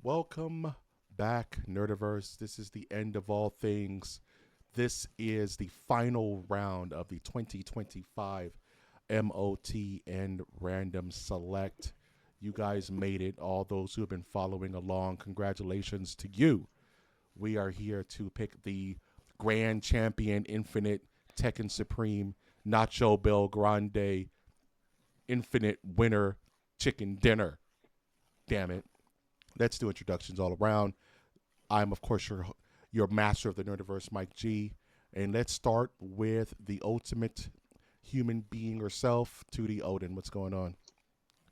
Welcome back, Nerdiverse. This is the end of all things. This is the final round of the 2025 MOTN Random Select. You guys made it. All those who have been following along, congratulations to you. We are here to pick the Grand Champion Infinite Tekken Supreme Nacho Bel Grande Infinite Winner Chicken Dinner. Damn it. Let's do introductions all around. I'm, of course, your master of the Nerdiverse, Mike G. And let's start with the ultimate human being herself, 2D Odin. What's going on?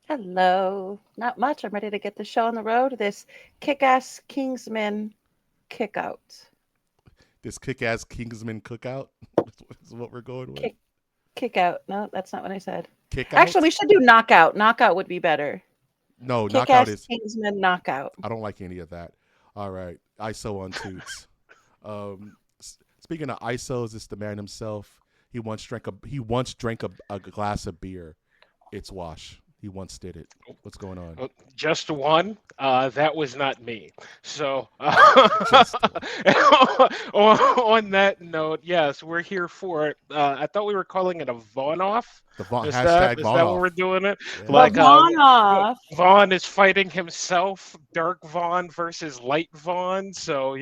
Hello. Not much. I'm ready to get the show on the road. This kick-ass Kingsman kick-out. This kick-ass Kingsman cookout is what we're going with. Kick-out. No, that's not what I said. Kick-out? Actually, we should do knockout. Knockout would be better. No, knockout Kick-ass is... Kingsman knockout. I don't like any of that. All right. ISO on toots. Speaking of ISOs, it's the man himself. He once drank a glass of beer. It's Wash. He once did it. What's going on? Just one. That was not me. So, on that note, yes, we're here for it. I thought we were calling it a Vaughn off. The Vaughn, Is hashtag that Vaughn what off. we're doing it? Yeah. Like Vaughn off. Vaughn is fighting himself, Dark Vaughn versus Light Vaughn. So,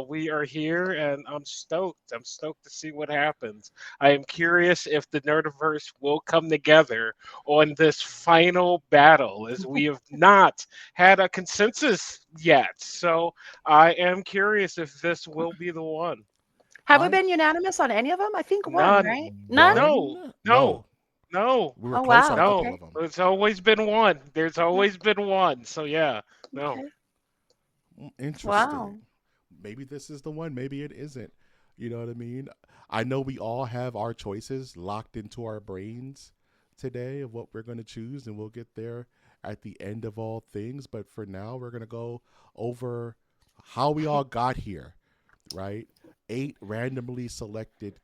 we are here and I'm stoked. I'm stoked to see what happens. I am curious if the Nerdiverse will come together on this final battle, as we have not had a consensus yet. So I am curious if this will be the one. Have we been unanimous on any of them? I think one, None. right? None? No. We were Oh, close wow. on a couple No, of them. there's always been one. There's always been one. So yeah, no. Okay. Interesting. Wow. Maybe this is the one. Maybe it isn't. You know what I mean? I know we all have our choices locked into our brains today of what we're going to choose, and we'll get there at the end of all things. But for now, we're going to go over how we all got here, right? 8 randomly selected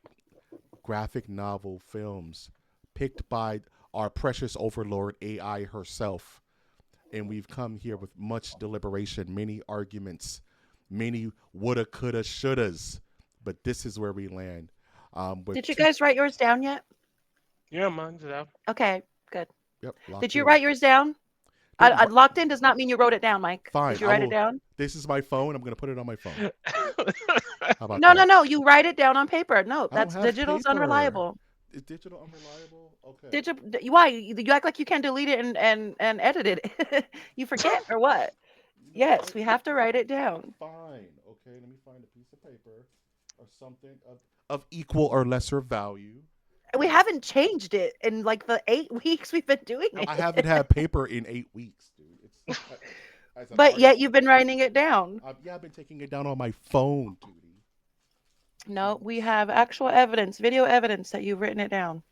graphic novel films picked by our precious overlord AI herself. And we've come here with much deliberation, many arguments, many woulda, coulda, shouldas. But this is where we land. Did you guys write yours down yet? Yeah, mine's out. Okay, good. Yep, Did you write yours down? I locked in does not mean you wrote it down, Mike. Fine. Did you write it down? This is my phone. I'm going to put it on my phone. How about No, that? no. You write it down on paper. No, I don't that's have digital's paper. unreliable. Is digital unreliable? Okay. Why? You act like you can delete it and edit it. You forget or what? Yes, we have to write it down. Fine. Okay, let me find a piece of paper or something of equal or lesser value. We haven't changed it in like the 8 weeks we've been doing it. I haven't had paper in 8 weeks, dude. But yet you've been writing it down. I've been taking it down on my phone, Judy. No, we have actual evidence, video evidence that you've written it down.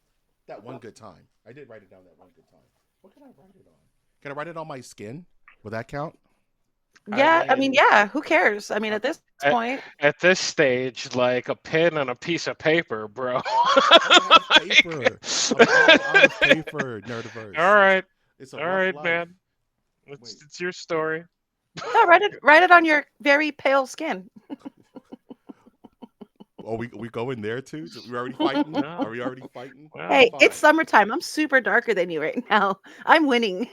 That one good time. I did write it down that one good time. What can I write it on? Can I write it on my skin? Will that count? Yeah, I mean, yeah, who cares? I mean, at this point. At this stage, like a pen and a piece of paper, bro. Paper. I'm out of paper, Nerdiverse. All right. It's a All right, life. man. It's your story. No, write it on your very pale skin. Oh, we going there too? We already fighting? No. Are we already fighting? Well, Hey, fine. it's summertime. I'm super darker than you right now. I'm winning.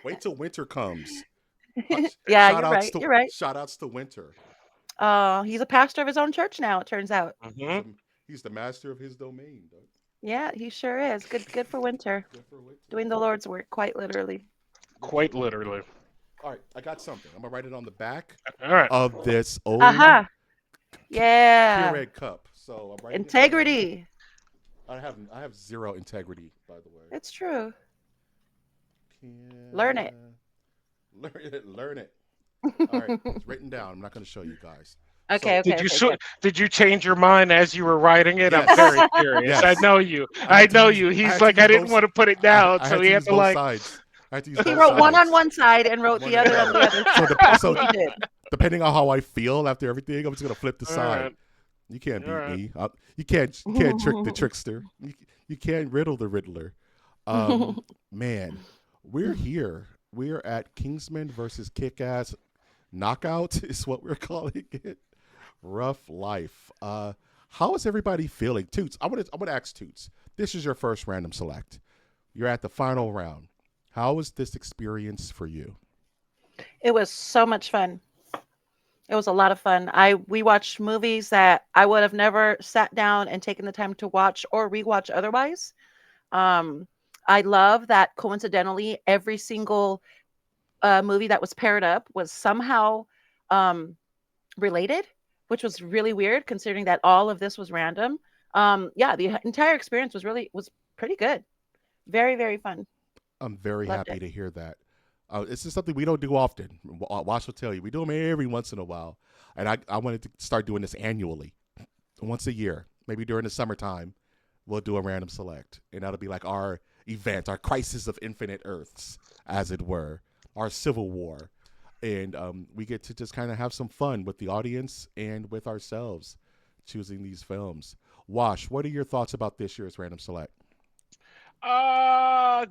Wait till winter comes. Yeah, Shout you're outs right. to- You're right. Shout outs to Winter. He's a pastor of his own church now, it turns out. mhm. He's the master of his domain, though. Yeah, he sure is. Good for Winter. Good for Winter. Doing the Lord's work, quite literally. Quite literally. All right, I got something. I'm gonna write it on the back All right. of this old Aha. Yeah. Puree cup. So I'm writing it Integrity. down. I have zero integrity, by the way. It's true. Learn it. Learn it. All right, it's written down. I'm not going to show you guys. Okay, So- okay. Did you change your mind as you were writing it? Yes. I'm very curious. Yes. I know you. I I had to know use- you. I He's had to like, use I didn't both- want to put it down, I so had he to had use to both like. sides. I had to use He both wrote one sides. on one side and wrote the other on the other. So He did. depending on how I feel after everything, I'm just gonna flip the All side. right. You can't beat All right. me. You can't trick the trickster. You can't riddle the riddler. Man, we're here. We are at Kingsman versus Kickass Knockout is what we're calling it. Rough life. How is everybody feeling? Toots, I would ask Toots. This is your first random select. You're at the final round. How was this experience for you? It was so much fun. It was a lot of fun. We watched movies that I would have never sat down and taken the time to watch or rewatch otherwise. Um, I love that coincidentally every single movie that was paired up was somehow um, related, which was really weird considering that all of this was random. Yeah, the entire experience was pretty good. Very, very fun. I'm very Loved happy it. to hear that. This is something we don't do often. Watch will tell you. We do them every once in a while. And I wanted to start doing this annually, once a year. Maybe during the summertime, we'll do a random select. And that'll be like our event, our crisis of infinite earths, as it were, our civil war. And we get to just kind of have some fun with the audience and with ourselves choosing these films. Wash, what are your thoughts about this year's random select?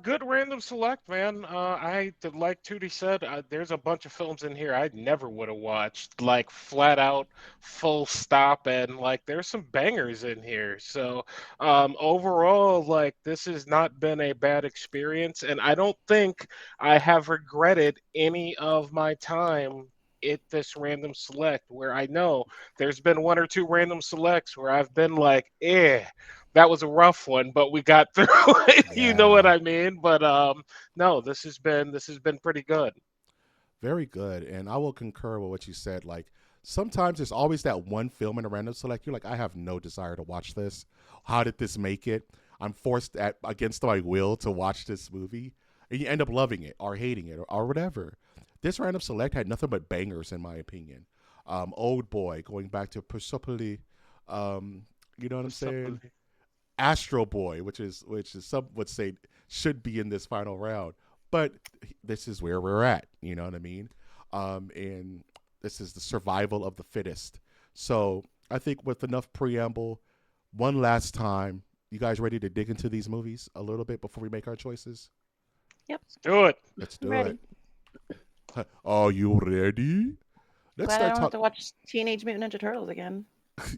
Good random select, man. Like Tootie said, there's a bunch of films in here I never would have watched, like flat out, full stop, and like there's some bangers in here. So, overall, like this has not been a bad experience, and I don't think I have regretted any of my time at this random select. Where I know there's been one or two random selects where I've been like, that was a rough one, but we got through it. You know what Yeah. I mean? But no, this has been pretty good. Very good. And I will concur with what you said. Like, sometimes there's always that one film in a random select. You're like, I have no desire to watch this. How did this make it? I'm forced against my will to watch this movie. And you end up loving it or hating it or whatever. This random select had nothing but bangers, in my opinion. Old Boy, going back to Persopoli. You know what I'm saying? Astro Boy, which is some would say should be in this final round, but this is where we're at. You know what I mean? And this is the survival of the fittest. So I think with enough preamble, one last time, you guys ready to dig into these movies a little bit before we make our choices? Yep, Do it. Let's I'm do ready. it. Are you ready? Let's Glad I start don't have talking. to watch Teenage Mutant Ninja Turtles again.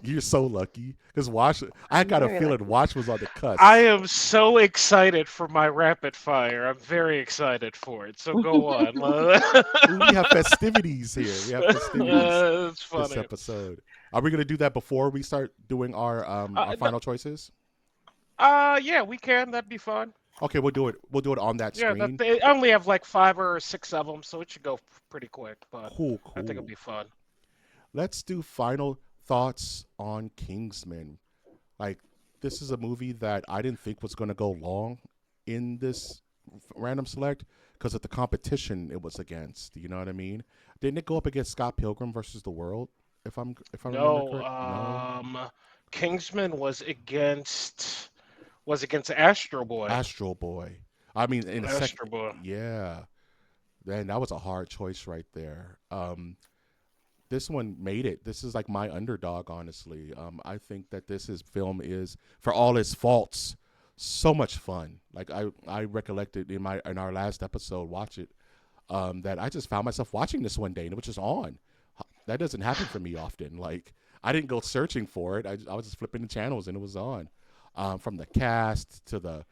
You're so lucky because Watch. I I'm got a very feeling lucky. Watch was on the I cusp. am so excited for my rapid fire. I'm very excited for it. So go on. We have festivities here. We have festivities It's this funny. episode. Are we gonna do that before we start doing our No, final choices? yeah, we can. That'd be fun. Okay, we'll do it. We'll do it on that Yeah, screen. I only have like 5 or 6 of them, so it should go pretty quick. But Cool, I think it'll cool. be fun. Let's do final thoughts on Kingsman. Like, this is a movie that I didn't think was gonna go long in this random select because of the competition it was against. You know what I mean? Didn't it go up against Scott Pilgrim versus the World? If I remember No, correct? No. Kingsman was against Astro Boy. Astro Boy. I mean, in a second, Astro Boy. yeah. Man, that was a hard choice right there. This one made it. This is like my underdog, honestly. I think that film is, for all its faults, so much fun. Like I recollected in our last episode, watch it. That I just found myself watching this one day and it was just on. That doesn't happen for me often. Like I didn't go searching for it. I was just flipping the channels and it was on. From the cast to the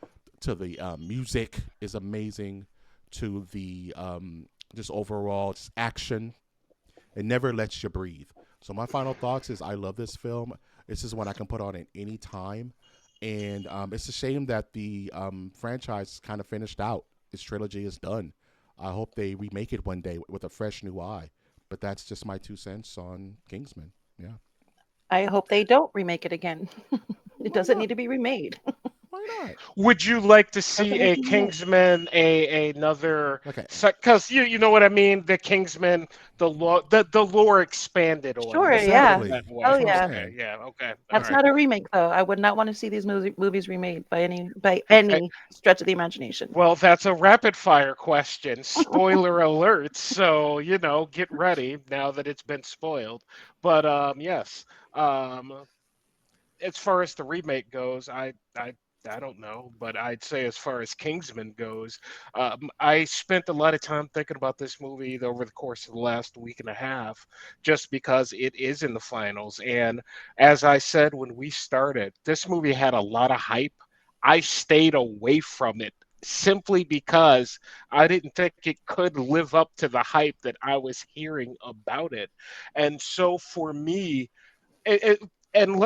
music is amazing, to the just overall just action. It never lets you breathe. So my final thoughts is I love this film. This is one I can put on at any time, and it's a shame that the franchise kind of finished out. This trilogy is done. I hope they remake it one day with a fresh new eye. But that's just my 2 cents on Kingsman. Yeah. I hope they don't remake it again. It Why doesn't not? need to be remade. Why not? Would you like to Doesn't see need a to be remade. Kingsman, another? Okay. Because you know what I mean. The Kingsman, the lore expanded on. Sure, Let's put it yeah. Exactly. that Oh way. That's what I'm yeah. Okay, saying. yeah, okay, all That's right. not a remake though. I would not want to see these movies remade by Hey, any stretch of the imagination. well, that's a rapid fire question. Spoiler alert. So get ready now that it's been spoiled. But yes, as far as the remake goes, I I don't know, but I'd say as far as Kingsman goes, I spent a lot of time thinking about this movie over the course of the last week and a half, just because it is in the finals. And as I said when we started, this movie had a lot of hype. I stayed away from it simply because I didn't think it could live up to the hype that I was hearing about it. And so for me, it, and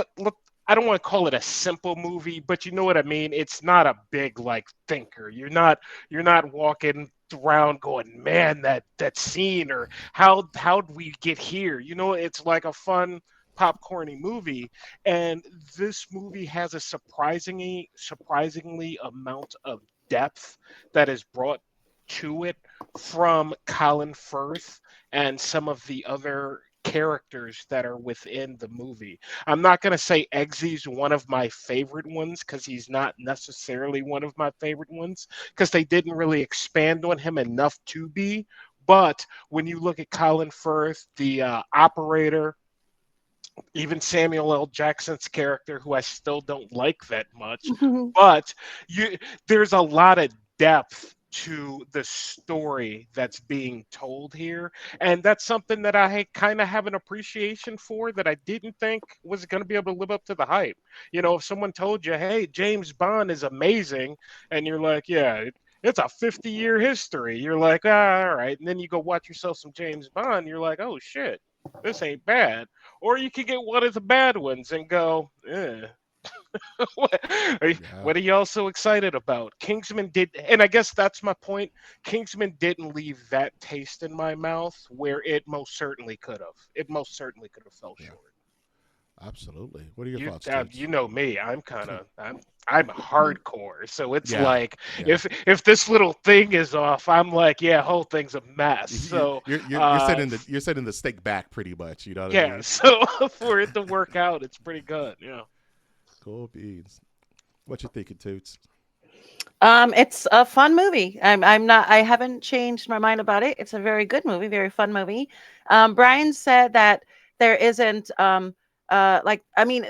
I don't want to call it a simple movie, but you know what I mean. It's not a big like thinker. You're not walking around going, man, that scene or how'd we get here? It's like a fun popcorny movie, and this movie has a surprisingly amount of depth that is brought to it from Colin Firth and some of the other characters that are within the movie. I'm not going to say Eggsy's one of my favorite ones because he's not necessarily one of my favorite ones because they didn't really expand on him enough to be. But when you look at Colin Firth, the operator, even Samuel L. Jackson's character, who I still don't like that much, but you there's a lot of depth to the story that's being told here, and that's something that I kind of have an appreciation for that I didn't think was going to be able to live up to the hype. If someone told you, "Hey, James Bond is amazing," and you're like, "Yeah, it's a 50-year history," you're like, all right, and then you go watch yourself some James Bond, you're like, "Oh shit, this ain't bad." Or you could get one of the bad ones and go, eh. what, Yeah. what are y'all so excited about? Kingsman did, and I guess that's my point. Kingsman didn't leave that taste in my mouth where it most certainly could have. It most certainly could have fell Yeah. short. Absolutely. What are your You thoughts, you Toots? know me. I'm hardcore. So it's Yeah. like Yeah. if this little thing is off, I'm like, yeah, whole thing's a mess. So You're setting the stake back pretty much. You know what I yeah, mean? so for it to work out, it's pretty good. Yeah. Cool beans. What you thinking, Toots? It's a fun movie. I haven't changed my mind about it. It's a very good movie, very fun movie. Brian said that there isn't like I mean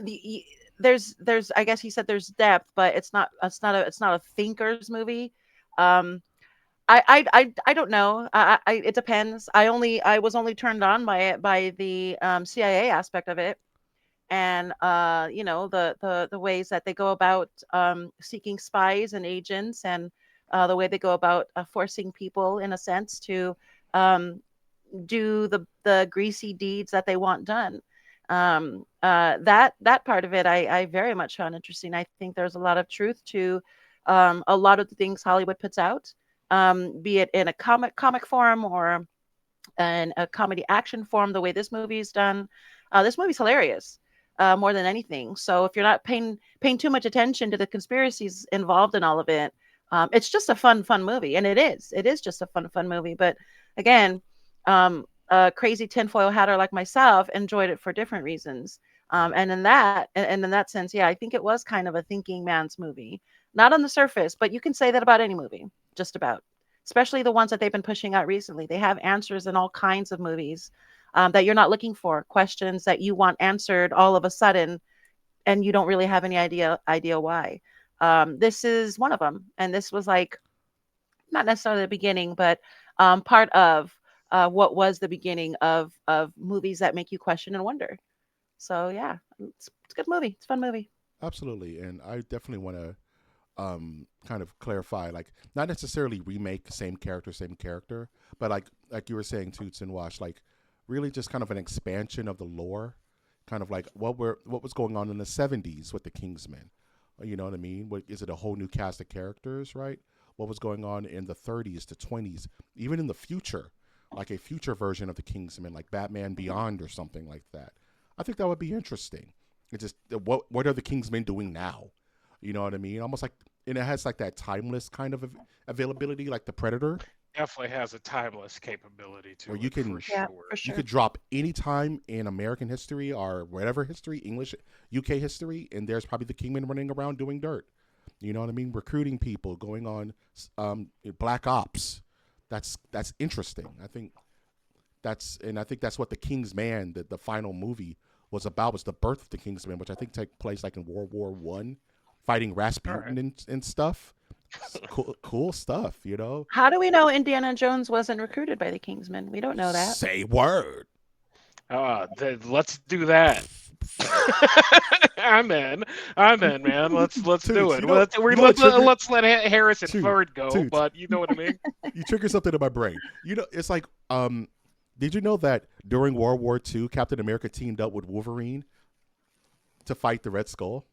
there's I guess he said there's depth, but it's not a thinker's movie. Um, I don't know. It depends. I was only turned on by it by the CIA aspect of it, and the ways that they go about seeking spies and agents, and the way they go about forcing people in a sense to um, do the greasy deeds that they want done. That part of it I very much found interesting. I think there's a lot of truth to a lot of the things Hollywood puts out, be it in a comic form or in a comedy action form. The way this movie is done, this movie's hilarious more than anything. So if you're not paying too much attention to the conspiracies involved in all of it, it's just a fun movie, and it is just a fun movie. But again, a crazy tinfoil hatter like myself enjoyed it for different reasons. And in that sense, yeah, I think it was kind of a thinking man's movie. Not on the surface, but you can say that about any movie, just about. Especially the ones that they've been pushing out recently. They have answers in all kinds of movies that you're not looking for, questions that you want answered all of a sudden, and you don't really have any idea why. This is one of them, and this was like not necessarily the beginning, but part of what was the beginning of movies that make you question and wonder. So yeah, it's a good movie. It's a fun movie. Absolutely, and I definitely want to kind of clarify, like not necessarily remake same character, but like you were saying, Toots and Wash, like really just kind of an expansion of the lore, kind of like what was going on in the '70s with the Kingsmen. You know what I mean? What is it? A whole new cast of characters, right? What was going on in the '30s to '20s, even in the future, like a future version of the Kingsmen, like Batman Beyond or something like that. I think that would be interesting. It's just what are the Kingsmen doing now? You know what I mean? Almost like, and it has like that timeless kind of availability, like the Predator, Definitely has a timeless capability where to it for Yeah, for sure. you sure. could drop any time in American history or whatever history, English, UK history, and there's probably the Kingman running around doing dirt. You know what I mean? Recruiting people, going on black ops. That's interesting. I think that's what the King's Man, the final movie, was about. Was the birth of the Kingsman, which I think took place like in World War One, fighting All Rasputin right. and stuff. It's cool stuff, you know. How do we know Indiana Jones wasn't recruited by the Kingsmen? We don't know that. Say word. Let's do that. I'm in. I'm in, man. Let's do Toots, it. Let's let Harrison Toot, Ford go, Toots. but you know what I mean. You trigger something in my brain. You know, it's like, did you know that during World War II, Captain America teamed up with Wolverine to fight the Red Skull?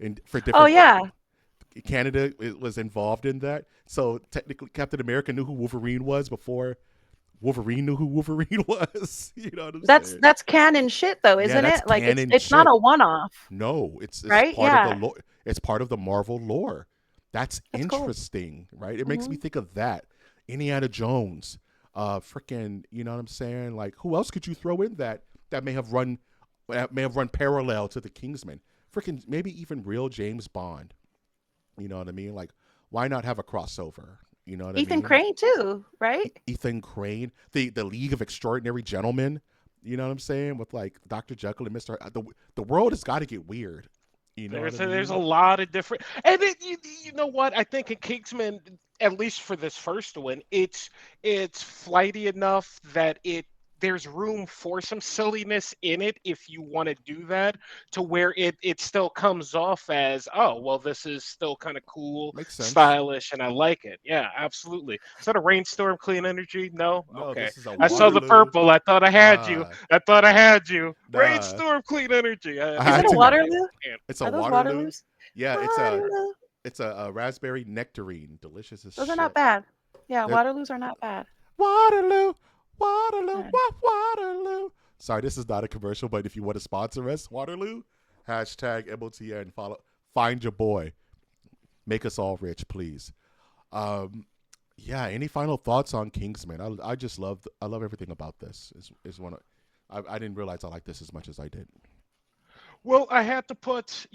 And for Oh different, yeah, Canada was involved in that. So technically, Captain America knew who Wolverine was before Wolverine knew who Wolverine was. You know what I'm saying? that's canon shit though, Yeah, isn't that's it? Like canon it's not shit. a one-off, No, it's right? part of the Yeah, lore. It's part of the Marvel lore. That's that's cool. interesting, right? It makes me Hmm. think of that. Indiana Jones, freaking, you know what I'm saying? Like, who else could you throw in that may have run parallel to the Kingsman? Freaking, maybe even real James Bond. You know what I mean? Like, why not have a crossover? You know what I Ethan mean? Crane too, right? Ethan Crane, the League of Extraordinary Gentlemen. You know what I'm saying? With like Dr. Jekyll and Mr. The world has got to get weird. You know what I There's a mean? lot of different, and you know what? I think in Kingsman, at least for this first one, it's flighty enough that there's room for some silliness in it if you want to do that, to where it still comes off as, oh well, this is still kind of cool, Makes sense. stylish, and I like it. Yeah, absolutely. Is that a rainstorm? Clean energy? No. No, Okay. this is a I saw the Waterloo. purple. I thought I had you. Nah, I thought I had you. nah. Rainstorm, clean energy. I Is I it had a get to. it. I Waterloo? understand. It's a Are those Waterloo. Waterloos? Yeah, Waterloo. it's a raspberry nectarine, delicious as Those are not shit. bad. Yeah, They're, Waterloos are not bad. Waterloo, Waterloo, Yeah. Waterloo. Sorry, this is not a commercial, but if you want to sponsor us, Waterloo, hashtag MOTN. Follow, find your boy. Make us all rich, please. Um, yeah. Any final thoughts on Kingsman? I just I love everything about this. Is one of, I didn't realize I liked this as much as I did. Well, I had to put,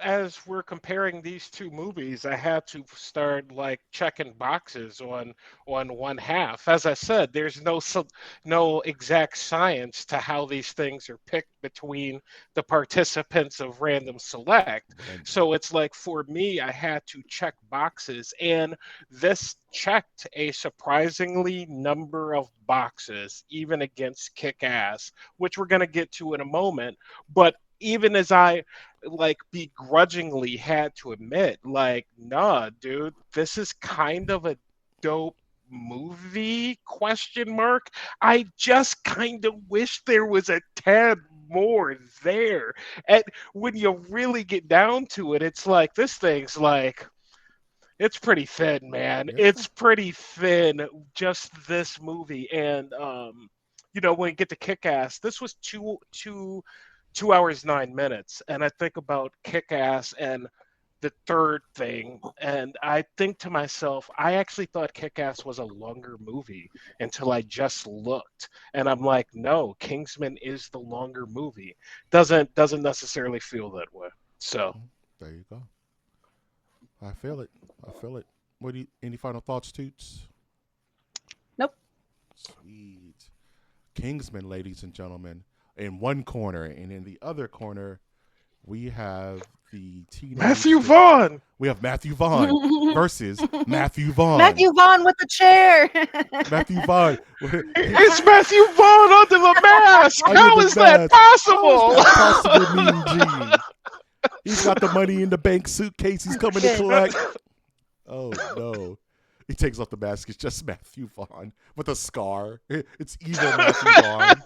as we're comparing these two movies, I had to start like checking boxes on one half. As I said, there's no exact science to how these things are picked between the participants of random select. And So it's like for me, I had to check boxes, and this checked a surprisingly number of boxes, even against Kick-Ass, which we're going to get to in a moment. But even as I like begrudgingly had to admit, like, nah, dude, this is kind of a dope movie, question mark. I just kind of wish there was a tad more there. And when you really get down to it, it's like this thing's like, it's pretty thin, man. yeah, It's pretty thin, just this movie. And when you get to Kick-Ass, this was 2 hours 9 minutes, and I think about Kick-Ass and the third thing, and I think to myself, I actually thought Kick-Ass was a longer movie until I just looked, and I'm like, no, Kingsman is the longer movie. Doesn't necessarily feel that way. So there you go. I feel it. I feel it. Any final thoughts, Toots? Nope. Sweet. Kingsman, ladies and gentlemen, in one corner, and in the other corner, we have the Matthew Vaughn. We have Matthew Vaughn versus Matthew Vaughn. Matthew Vaughn with the chair. Matthew Vaughn. It's Matthew Vaughn under the mask. Under How the is that mask. possible? How is that possible, Mean Gene? He's got the money in the bank suitcase. He's coming to Shit. collect. Oh no. He takes off the mask. It's just Matthew Vaughn with a scar. It's evil Matthew Vaughn.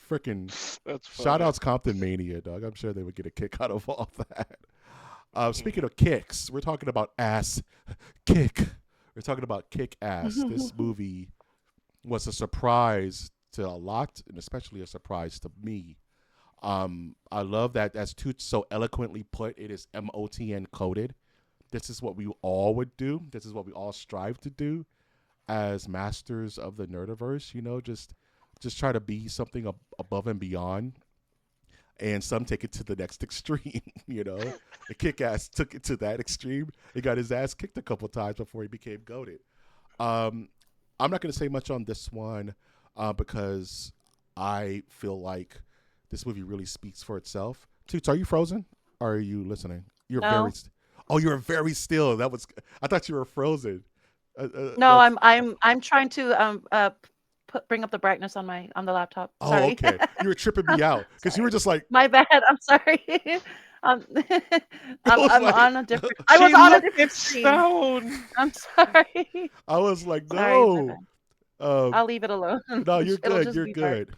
Freaking That's shout funny. outs Compton Mania, dog. I'm sure they would get a kick out of all that. Speaking of kicks, we're talking about ass kick. We're talking about Kick-Ass. This movie was a surprise to a lot, and especially a surprise to me. I love that, as Toots so eloquently put, it is MOTN coded. This is what we all would do. This is what we all strive to do as masters of the Nerdiverse. Just try to be something above and beyond. And some take it to the next extreme. The Kick-Ass took it to that extreme. He got his ass kicked a couple times before he became goated. I'm not going to say much on this one because I feel like this movie really speaks for itself. Toots, are you frozen? Or are you listening? You're very. No, Oh, you were very still. That was. I thought you were frozen. no, That's. I'm trying to bring up the brightness on the laptop. Oh, Sorry. okay. You were tripping me out because you were Sorry. just like. My bad. I'm sorry. um, I was I'm like. on a different. I was She on a looked different at screen. Stone. I'm sorry. I was like, Sorry. My no. bad. Um, I'll leave it alone. no, you're It'll good. just You're be dark. good.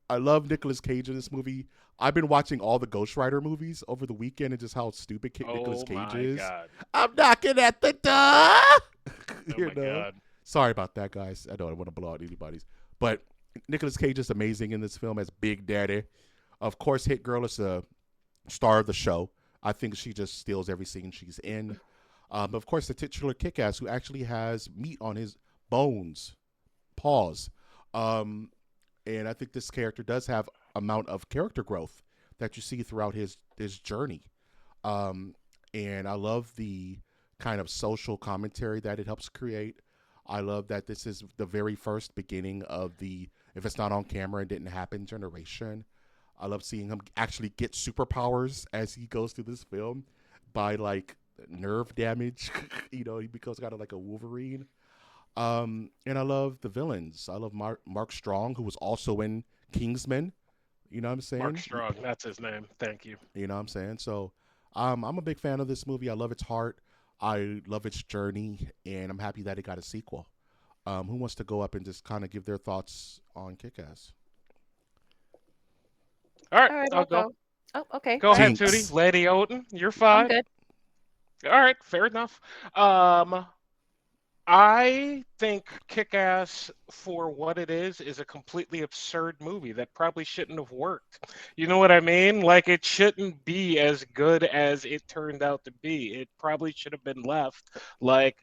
I love Nicolas Cage in this movie. I've been watching all the Ghost Rider movies over the weekend and just how stupid Nicolas Oh Cage my is. god. I'm knocking at the door. Oh my god. Sorry about that, guys. I don't want to blow out anybody's. But Nicolas Cage is amazing in this film as Big Daddy. Of course, Hit Girl is the star of the show. I think she just steals every scene she's in. Of course, the titular Kickass, who actually has meat on his bones, paws. And I think this character does have amount of character growth that you see throughout his journey. Um, and I love the kind of social commentary that it helps create. I love that this is the very first beginning of the if it's not on camera, it didn't happen generation. I love seeing him actually get superpowers as he goes through this film by like nerve damage. He becomes kind of like a Wolverine. And I love the villains. I love Mark Strong, who was also in Kingsman. You know what I'm Mark saying? Strong, that's his name. Thank you. You know what I'm saying? So I'm a big fan of this movie. I love its heart. I love its journey, and I'm happy that it got a sequel. Who wants to go up and just kind of give their thoughts on Kick-Ass? All right, All right, I'll I'll go. go. Oh, okay. Go All right. ahead, Tootie. Jinx. Lady Odin, you're I'm fine. good. All right, fair enough. Um, I think Kick-Ass, for what it is a completely absurd movie that probably shouldn't have worked. You know what I mean? Like, it shouldn't be as good as it turned out to be. It probably should have been left. Like,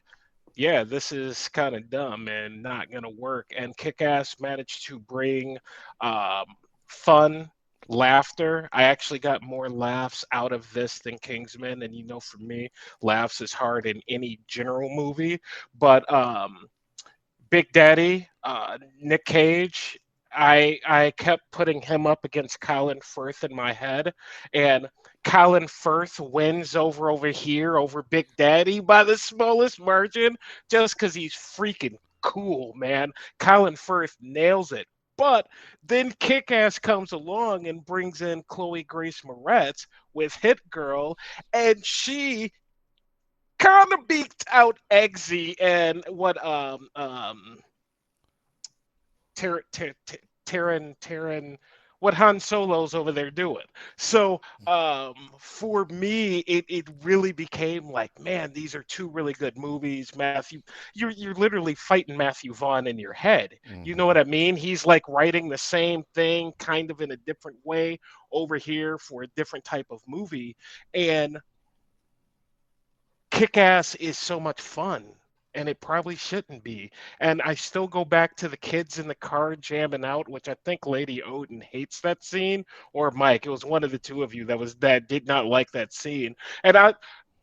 yeah, this is kind of dumb and not going to work. And Kick-Ass managed to bring um, fun, laughter. I actually got more laughs out of this than Kingsman. And for me, laughs is hard in any general movie. But Big Daddy, Nick Cage. I kept putting him up against Colin Firth in my head, and Colin Firth wins over here over Big Daddy by the smallest margin, just because he's freaking cool, man. Colin Firth nails it. But then Kick-Ass comes along and brings in Chloe Grace Moretz with Hit Girl, and she kind of beats out Eggsy and what Ter- Ter- Ter- Terran, what Han Solo's over there doing. So for me, it really became like, man, these are two really good movies. Matthew, you're literally fighting Matthew Vaughn in your head. You know Mm-hmm. what I mean? He's like writing the same thing, kind of in a different way over here for a different type of movie, and Kick-Ass is so much fun, and it probably shouldn't be. And I still go back to the kids in the car jamming out, which I think Lady Odin hates that scene, or Mike. It was one of the two of you that did not like that scene. And I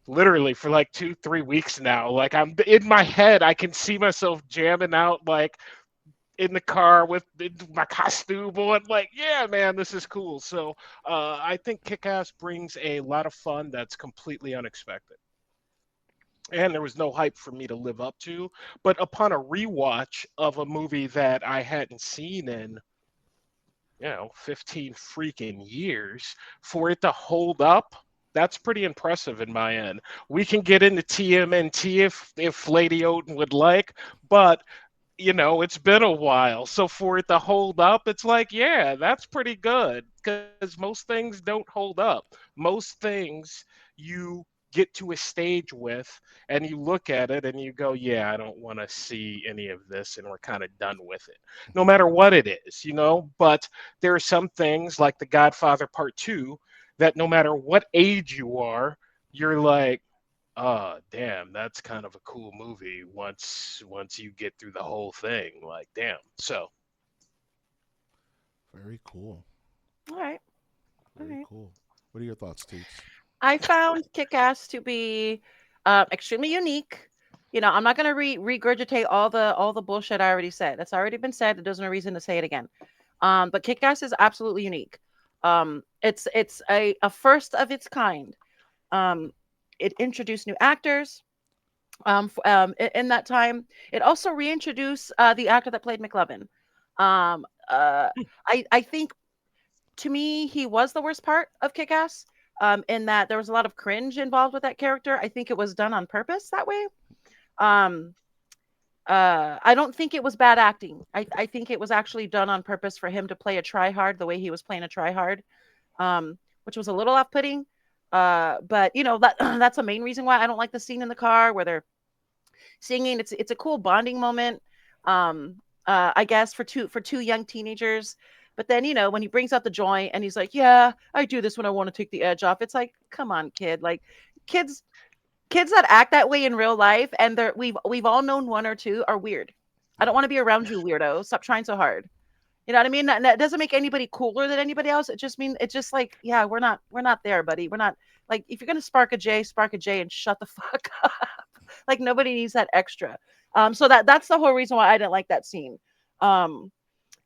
literally for like 2, 3 weeks now, like I'm in my head, I can see myself jamming out like in the car with my costume on, like, yeah, man, this is cool. So I think Kick-Ass brings a lot of fun that's completely unexpected, and there was no hype for me to live up to. But upon a rewatch of a movie that I hadn't seen in, 15 freaking years, for it to hold up, that's pretty impressive in my end. We can get into TMNT if Lady Odin would like, but it's been a while. So for it to hold up, it's like, yeah, that's pretty good because most things don't hold up. Most things you get to a stage with and you look at it and you go, yeah, I don't want to see any of this, and we're kind of done with it. No matter what it is. But there are some things like The Godfather Part 2 that no matter what age you are, you're like, oh, damn, that's kind of a cool movie once you get through the whole thing. Like, damn. So, Very cool. All right. All Very right. cool. What are your thoughts, Toots? I found Kick-Ass to be extremely unique. I'm not going to regurgitate all the bullshit I already said. That's already been said. There's no reason to say it again. But Kick-Ass is absolutely unique. It's a first of its kind. Um, it introduced new actors. In that time, it also reintroduced the actor that played McLovin. Um, uh, I think to me he was the worst part of Kick-Ass. In that there was a lot of cringe involved with that character. I think it was done on purpose that way. Um, I don't think it was bad acting. I think it was actually done on purpose for him to play a tryhard the way he was playing a tryhard, which was a little off-putting. But that's the main reason why I don't like the scene in the car where they're singing. It's a cool bonding moment, I guess for two young teenagers. But then when he brings out the joint and he's like, "Yeah, I do this when I want to take the edge off." It's like, come on, kid. Like kids kids that act that way in real life, and we've all known one or two, are weird. I don't want to be around you, weirdo. Stop trying so hard. You know what I mean? That doesn't make anybody cooler than anybody else. It's just like, yeah, we're not there, buddy. We're not, like, if you're gonna spark a J and shut the fuck up. Like nobody needs that extra. So that's the whole reason why I didn't like that scene. Um,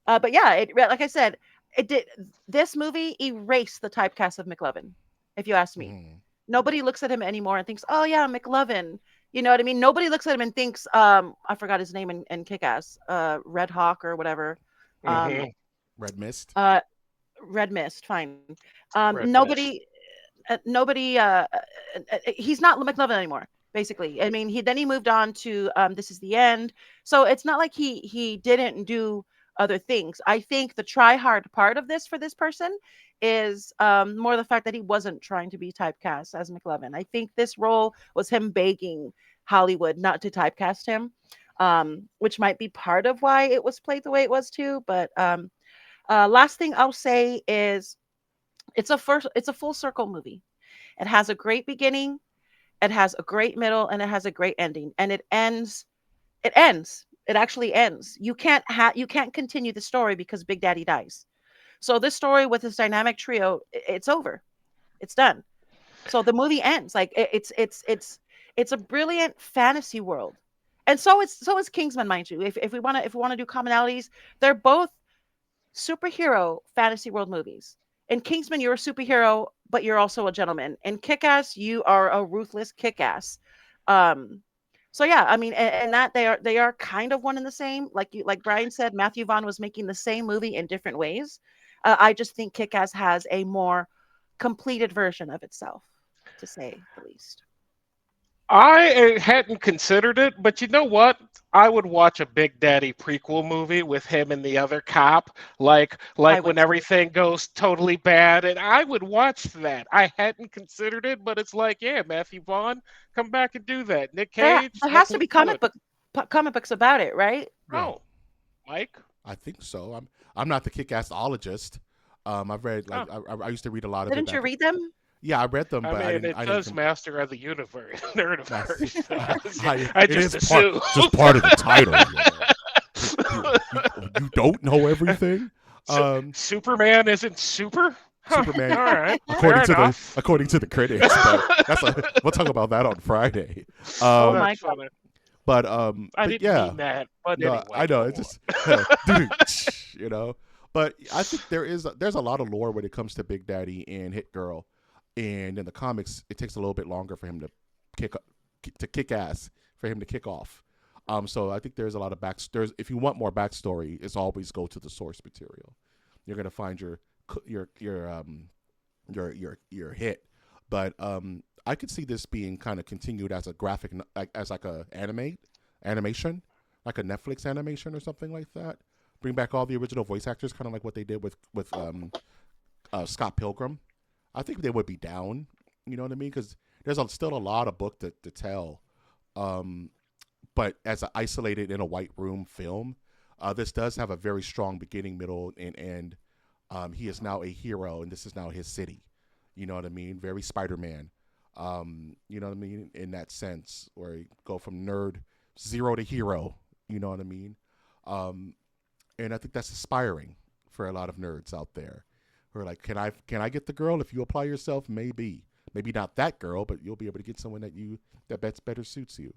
but yeah, like I said, it did. This movie erased the typecast of McLovin, if you ask me. Mm. Nobody looks at him anymore and thinks, "Oh yeah, McLovin." You know what I mean? Nobody looks at him and thinks, I forgot his name in Kick-Ass, Red Hawk or whatever. Um, Hmm. Red Mist. uh, Red Mist, fine. Red Mist. Nobody, he's not McLovin anymore. Basically, I mean, he moved on to This Is the End. So it's not like he didn't do other things. I think the try hard part of this for this person is more the fact that he wasn't trying to be typecast as McLovin. I think this role was him begging Hollywood not to typecast him, which might be part of why it was played the way it was too. But last thing I'll say is it's a full circle movie. It has a great beginning, it has a great middle, and it has a great ending. And it ends. It actually ends. You can't continue the story because Big Daddy dies. So this story with this dynamic trio, it's over. It's done. So the movie ends. Like it's a brilliant fantasy world. And so is Kingsman, mind you. If we want to do commonalities, they're both superhero fantasy world movies. In Kingsman, you're a superhero, but you're also a gentleman. In Kick-Ass, you are a ruthless kick-ass. Um, so yeah, I mean, and that they are kind of one and the same. Like Brian said, Matthew Vaughn was making the same movie in different ways. I just think Kick-Ass has a more completed version of itself, to say the least. I hadn't considered it, but you know what? I would watch a Big Daddy prequel movie with him and the other cop, I like would when too. everything goes totally bad, and I would watch that. I hadn't considered it, but it's like, yeah, Matthew Vaughn, come back and do that. Nick Cage, There like, has to let's be do it. comic books about it, right? Yeah, Oh, Mike? I think so. I'm not the kick-assologist. I've read Oh, I used to read a lot of it Didn't you back. read them? Yeah, I read them, I but I mean, didn't. it I didn't. does Master of the Universe, That's, Nerdiverse. I it just is part assume. just part of the title. You don't know everything. Um, Superman isn't super? Huh, Superman, all right, fair enough. according to the critics, but we'll talk about that on Friday. Oh, Oh Um, my that's god. funny. but I but didn't yeah, mean that, but no, anyway, I know go it's on. just dude, But I think there's a lot of lore when it comes to Big Daddy and Hit Girl, and in the comics, it takes a little bit longer for him to kick kick ass, for him to kick off. So I think there's a lot of there's if you want more backstory, it's always go to the source material. You're gonna find your hit, but I could see this being kind of continued as a graphic, like a animation, like a Netflix animation or something like that. Bring back all the original voice actors, kind of like what they did with Scott Pilgrim. I think they would be down. You know what I mean? Because there's still a lot of book to tell. Um, but as an isolated in a white room film, this does have a very strong beginning, middle, and end. He is now a hero, and this is now his city. You know what I mean? Very Spider-Man. You know what I mean? In that sense, where you go from nerd zero to hero. You know what I mean? Um, and I think that's inspiring for a lot of nerds out there who are like, can I get the girl if you apply yourself? Maybe not that girl, but you'll be able to get someone that better suits you.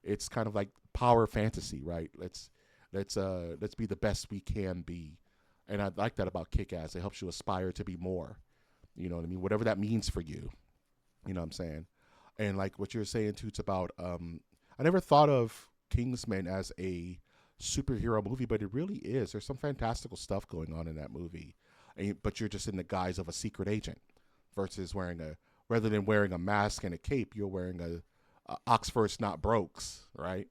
It's kind of like power fantasy, right? Let's be the best we can be, and I like that about Kick-Ass. It helps you aspire to be more. You know what I mean? Whatever that means for you. You know what I'm saying? And like what you're saying too, it's about I never thought of Kingsman as a superhero movie, but it really is. There's some fantastical stuff going on in that movie, but you're just in the guise of a secret agent versus wearing a rather than wearing a mask and a cape, you're wearing a Oxford's not brokes, right?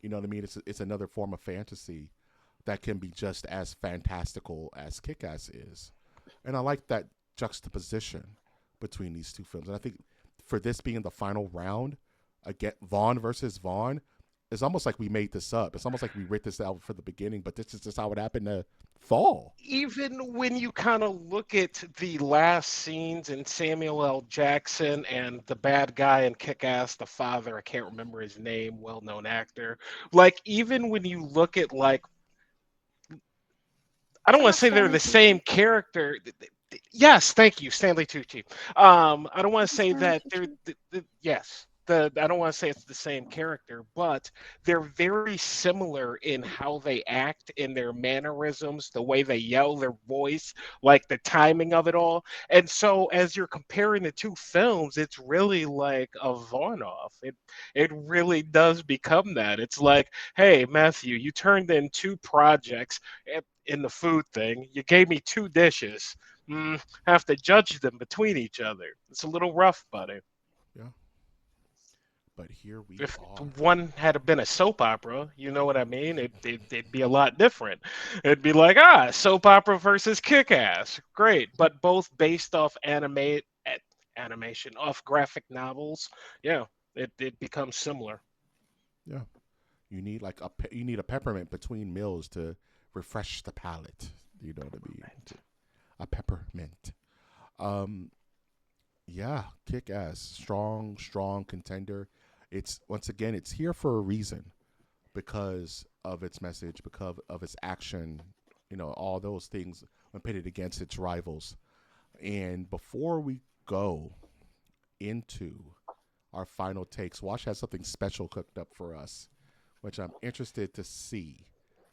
You know what I mean? It's another form of fantasy that can be just as fantastical as Kick-Ass is, and I like that juxtaposition between these two films. And I think for this being the final round, again, Vaughn versus Vaughn, it's almost like we made this up. It's almost like we writ this out for the beginning, but this is just how it happened to fall. Even when you kind of look at the last scenes in Samuel L. Jackson and the bad guy in Kick-Ass, the father, I can't remember his name, well-known actor. Like even when you look at like, I don't Isn't want to that say they're Stanley the same Tucci? character. Yes, thank you, Stanley Tucci. I don't want to Isn't say Stanley that they're Tucci? yes. I don't want to say it's the same character, but they're very similar in how they act, in their mannerisms, the way they yell, their voice, like the timing of it all. And so, as you're comparing the two films, it's really like a Vaughn-off. It really does become that. It's like, hey, Matthew, you turned in two projects in the food thing. You gave me two dishes. Have to judge them between each other. It's a little rough, buddy. Yeah, but here we If are. one had been a soap opera, you know what I mean? It'd be a lot different. It'd be like, soap opera versus Kick-Ass. Great, but both based off animation, off graphic novels. Yeah, it becomes similar. Yeah, you need like you need a peppermint between meals to refresh the palate. You know what I mean? A peppermint. Um, yeah, kick ass, strong, strong contender. It's once again, it's here for a reason because of its message, because of its action. You know, all those things when pitted against its rivals. And before we go into our final takes, Wash has something special cooked up for us, which I'm interested to see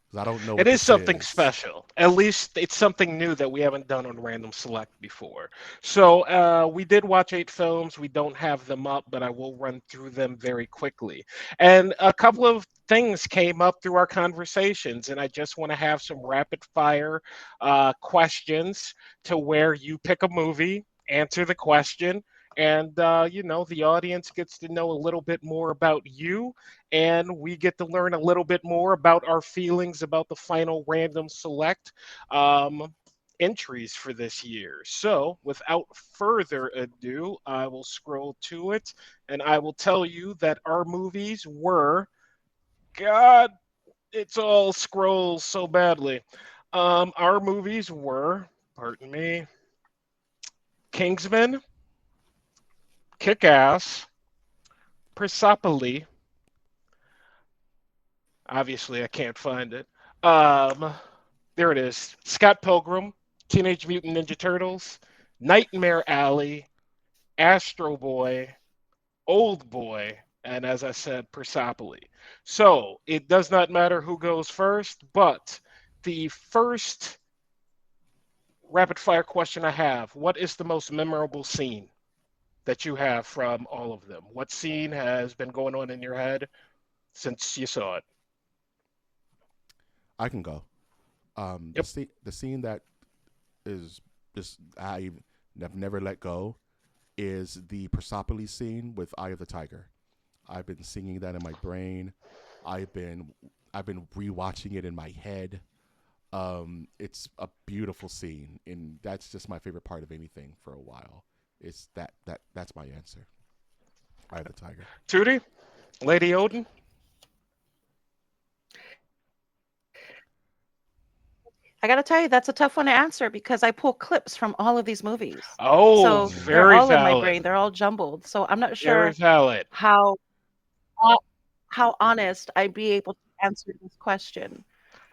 because I don't know It what is this something is. special. At least it's something new that we haven't done on Random Select before. So we did watch 8 films. We don't have them up, but I will run through them very quickly. And a couple of things came up through our conversations, and I just want to have some rapid fire questions to where you pick a movie, answer the question. And the audience gets to know a little bit more about you, and we get to learn a little bit more about our feelings about the final random select um, entries for this year. So, without further ado, I will scroll to it and I will tell you that our movies were, God, it's all scrolls so badly. Our movies were, pardon me, Kingsman, Kick Ass, Persepolis. Obviously, I can't find it. Um, There it is. Scott Pilgrim, Teenage Mutant Ninja Turtles, Nightmare Alley, Astro Boy, Old Boy, and as I said, Persepolis. So it does not matter who goes first, but the first rapid fire question I have: what is the most memorable scene that you have from all of them? What scene has been going on in your head since you saw it? I can go. Yep. The scene that is just have never let go is the Persepolis scene with Eye of the Tiger. I've been singing that in my brain. I've been I've been rewatching it in my head. It's a beautiful scene, and that's just my favorite part of anything for a while. It's that's my answer. Eye of the Tiger. Tootie, Lady Odin. I gotta tell you, that's a tough one to answer because I pull clips from all of these movies. Oh, So they're Mm. very all in my valid. brain. They're all jumbled. So I'm not Very sure valid. how ho- how honest I'd be able to answer this question.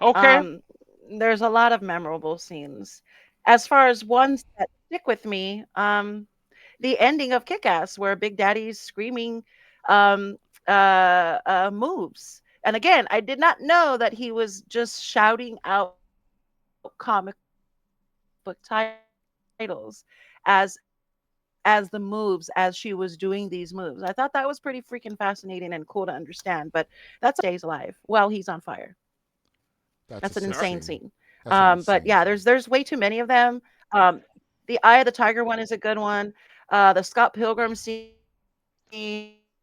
Okay. Um, there's a lot of memorable scenes. As far as ones that stick with me, the ending of Kick-Ass, where Big Daddy's screaming um, moves. And again, I did not know that he was just shouting out comic book titles as as the moves as she was doing these moves. I thought that was pretty freaking fascinating and cool to understand. But that's stays alive while he's on fire. That's a That's an sick insane scene. scene. That's an But insane yeah, scene. there's way too many of them. The Eye of the Tiger one is a good one. The Scott Pilgrim scene.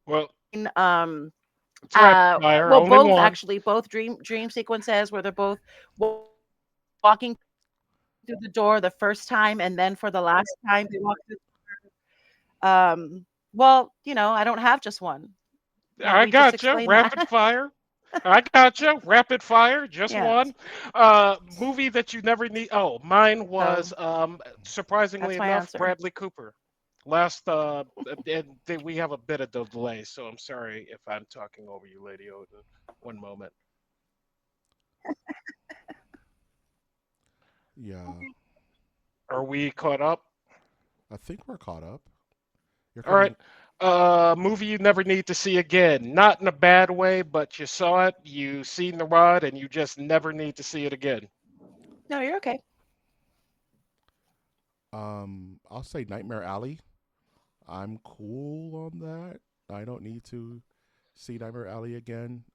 Well, it's rapid Well, fire. both Only actually, one. both dream sequences where they're both walking through the door the first time, and then for the last time they walk through. Well, I don't have just one. Have I we just gotcha. explained Rapid that? fire. I gotcha. Rapid fire. Just Yes. one. Movie that you never need. Oh, mine So was surprisingly that's my enough answer. Bradley Cooper. Last and we have a bit of delay, so I'm sorry if I'm talking over you, Lady Odin. One moment. Yeah, Are we caught up? I think we're caught up. You're All right. coming. Movie you never need to see again. Not in a bad way, but you saw it, you seen the rod, and you just never need to see it again. No, you're okay. I'll say Nightmare Alley. I'm cool on that. I don't need to see Nightmare Alley again.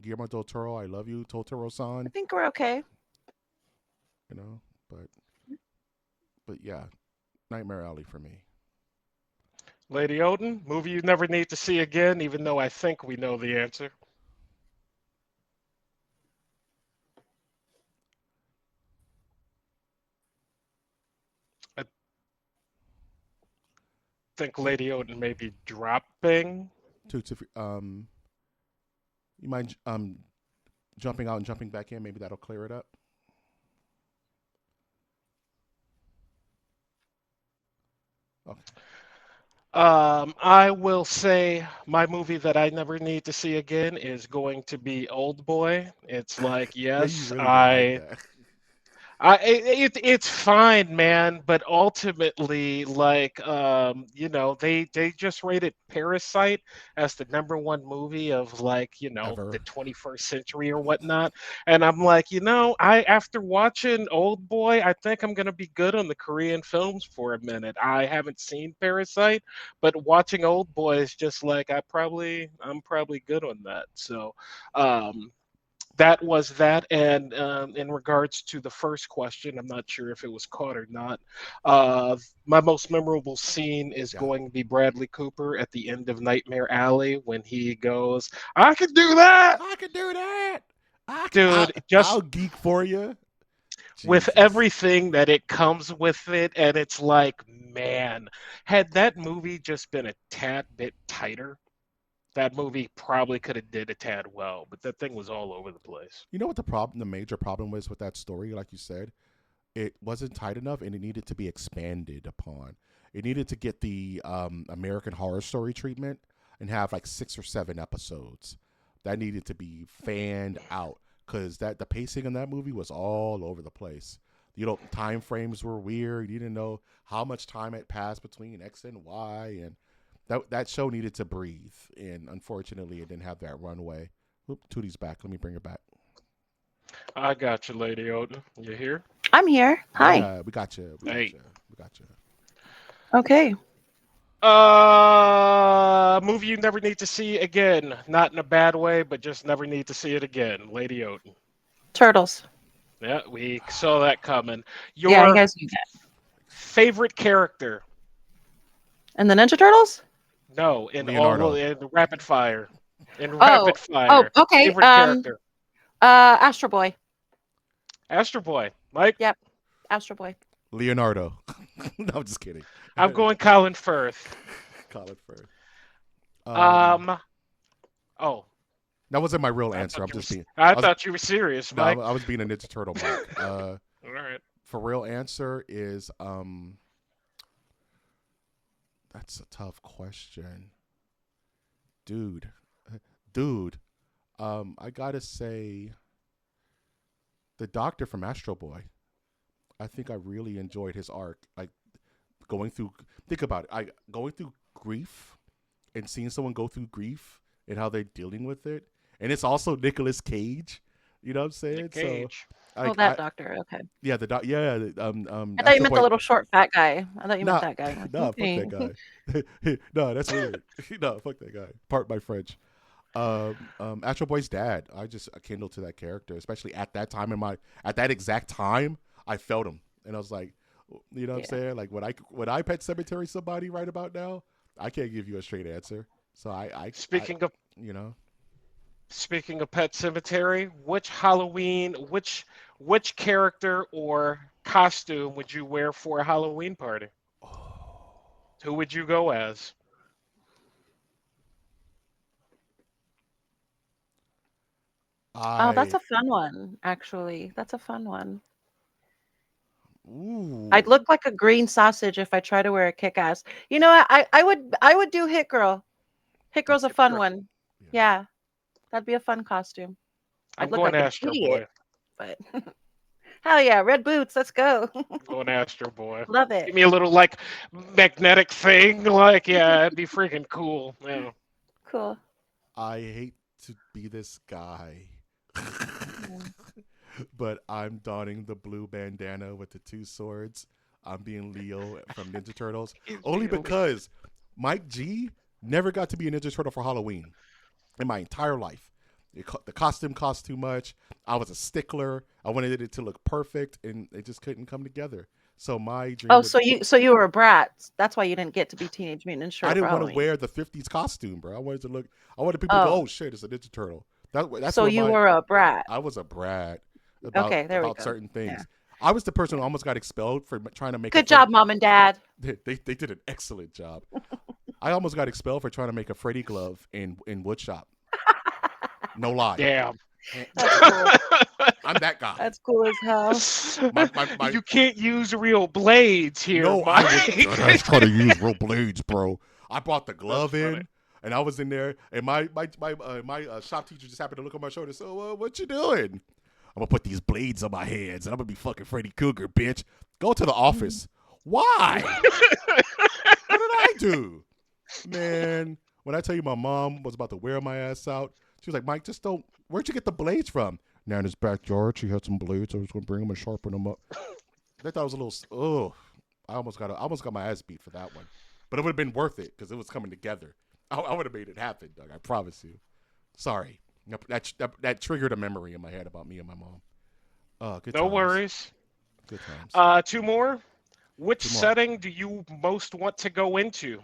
Guillermo del Toro, I love you, I Totoro-san. think we're okay. You know, but yeah, Nightmare Alley for me. Lady Odin, movie you never need to see again, even though I think we know the answer. I think Lady Odin may be dropping. Toots, if you mind jumping out and jumping back in, maybe that'll clear it up. Okay. I will say my movie that I never need to see again is going to be Old Boy. It's like, Yeah, you yes, really don't like that. it's fine, man, but ultimately, like, they just rated Parasite as the number one movie of like, the Ever. 21st century or whatnot, and I'm like, I after watching Old Boy, I think I'm gonna be good on the Korean films for a minute. I haven't seen Parasite, but watching Old Boy is just like I'm probably good on that. So, um, that was that. And in regards to the first question, I'm not sure if it was caught or not. My most memorable scene is Yeah. going to be Bradley Cooper at the end of Nightmare Alley when he goes, "I can do that, I can do that. dude!" I'll Just geek for you. with Jesus. everything that it comes with it, and it's like, man, had that movie just been a tad bit tighter, that movie probably could have did a tad well, but that thing was all over the place. You know what the major problem was with that story, like you said? It wasn't tight enough and it needed to be expanded upon. It needed to get the American Horror Story treatment and have like 6 or 7 episodes. That needed to be fanned out because the pacing in that movie was all over the place. Time frames were weird. You didn't know how much time had passed between X and Y, and that show needed to breathe. And unfortunately, it didn't have that runway. Oop, Tootie's back. Let me bring her back. I got you, Lady Odin. You here? I'm here. Hi. Yeah, we got you. We got Hey. you. We got you. Okay. Movie you never need to see again. Not in a bad way, but just never need to see it again. Lady Odin. Turtles. Yeah, we saw that coming. Yeah, you Your guys knew that. favorite character? And the Ninja Turtles? No, Leonardo. in rapid fire. In Oh, rapid fire. okay. Favorite character? Astro Boy. Astro Boy. Mike? Yep, Astro Boy. Leonardo. No, I'm just kidding. I'm going Colin Firth. Colin Firth. Um. Oh, That wasn't my real I answer. thought I'm you were. just being. I I was. thought you were serious, No, Mike. I was being a Ninja Turtle, Mike. All right. For real answer is That's a tough question, dude. Dude, I gotta say the Doctor from Astro Boy. I think I really enjoyed his arc. Like going through. Think about it. Going through grief and seeing someone go through grief and how they're dealing with it. And it's also Nicolas Cage. You know what I'm saying? Nick So, Cage. Oh, like, that doctor. Okay. yeah, yeah, I thought you Astro meant the Boy. little short fat guy. I thought you meant Nah, that guy. I'm like, nah, fuck okay. that guy. No, that's weird. No, fuck that guy. Part my French. Astro Boy's dad. I just kindled to that character, especially at that time at that exact time. I felt him, and I was like, you know what I'm Yeah. saying? Like when I Pet Cemetery somebody right about now, I can't give you a straight answer. So Speaking of you know, speaking of Pet Cemetery, which character or costume would you wear for a Halloween party? Who would you go as? Oh, that's I a fun one, actually. That's a fun one. I'd ooh, look like a green sausage if I try to wear a kick-ass. You know what? I would do Hit Girl. Hit Girl's a Hit fun Girl. one. yeah. Yeah, that'd be a fun costume. I'm I'd look going like an Astro idiot, Boy. but hell yeah, red boots. Let's go. I'm going Astro Boy. Love it. Give me a little like magnetic thing. Like, yeah, it'd be freaking cool. Yeah. Cool. I hate to be this guy, Yeah. but I'm donning the blue bandana with the two swords. I'm being Leo from Ninja Turtles, only because Mike G never got to be a Ninja Turtle for Halloween in my entire life. The costume cost too much. I was a stickler. I wanted it to look perfect, and it just couldn't come together. So my dream Oh, would. so you were a brat. That's why you didn't get to be Teenage Mutant Ninja I Turtle for didn't want to Halloween. wear the '50s costume, bro. I wanted to look. I wanted people to go, Oh, "Oh shit, it's a Ninja Turtle." That's so where you my. were a brat. I was a brat Okay, there we about go. certain Yeah. things. I was the person who almost got expelled for trying to make a Good Freddy. job, mom and dad. They did an excellent job. I almost got expelled for trying to make a Freddy glove in woodshop. No lie. Damn. That's cool. I'm that guy. That's cool as hell. My You can't use real blades here, no, I would Mike. that's try to use real blades, bro. I brought the That's glove funny. in, and I was in there, and my shop teacher just happened to look on my shoulder. So, what you doing? I'm gonna put these blades on my hands, and I'm gonna be fucking Freddy Cougar, bitch. Go to the office. Why? What did I do, man? When I tell you my mom was about to wear my ass out, she was like, "Mike, just don't. Where'd you get the blades from?" Nana's backyard. She had some blades. I was gonna bring them and sharpen them up. I thought it was a little. Oh, I almost got my ass beat for that one, but it would have been worth it because it was coming together. I would have made it happen, Doug. I promise you. Sorry, that triggered a memory in my head about me and my mom. Good No times. worries. Good times. Two more. Which Two more. setting do you most want to go into?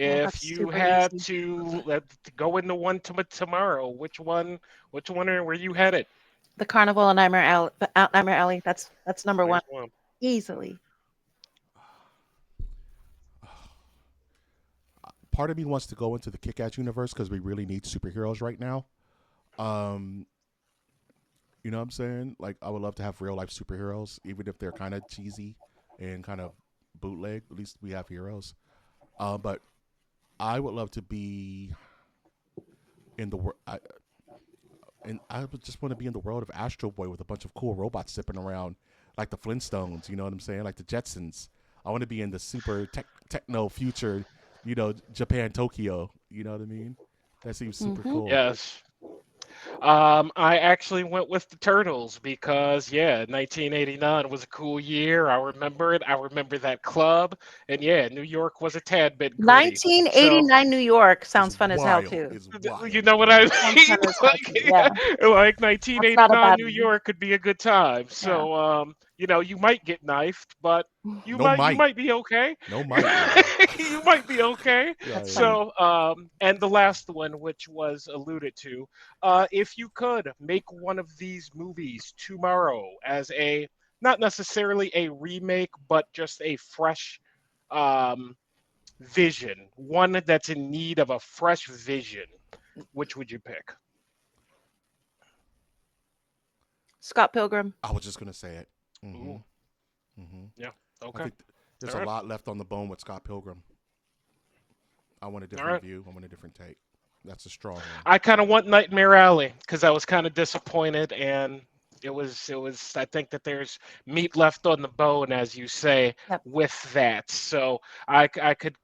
Oh, If that's you super had easy. to go into one tomorrow, which one are where you headed? The Carnival and Nightmare Alley. That's number one There's one. easily. Part of me wants to go into the Kickass universe because we really need superheroes right now. Um, you know what I'm saying? Like, I would love to have real life superheroes, even if they're kind of cheesy and kind of bootleg. At least we have heroes. But I would love to be in the world. And I would just want to be in the world of Astro Boy with a bunch of cool robots zipping around, like the Flintstones. You know what I'm saying? Like the Jetsons. I want to be in the super techno future, Japan, Tokyo. You know what I mean? That seems super Mm-hmm. cool. Yes. I actually went with the Turtles because, yeah, 1989 was a cool year. I remember it. I remember that club. And yeah, New York was a tad bit gritty. So, 1989 New York It's sounds fun as hell wild. too. It's you wild, know what I bro. Sounds mean? fun as hell Like, too. Yeah, yeah, like that's not a 1989 bad New one. York could be a good time. Yeah. So, you might get knifed, but you No might you might. might be okay. No might, man. You might be okay. Yeah, That's yeah. funny. So, and the last one, which was alluded to, if you could make one of these movies tomorrow as a not necessarily a remake, but just a fresh um, vision, one that's in need of a fresh vision, which would you pick? Scott Pilgrim. I was just gonna say it. Mm-hmm. Ooh, Mm-hmm. yeah, I okay, think there's all a right, lot left on the bone with Scott Pilgrim. I want a all different right. view. I want a different take. That's a strong one. I kind of want Nightmare Alley because I was kind of disappointed, and it was. I think that there's meat left on the bone, as you say, Yep. with that. So I could.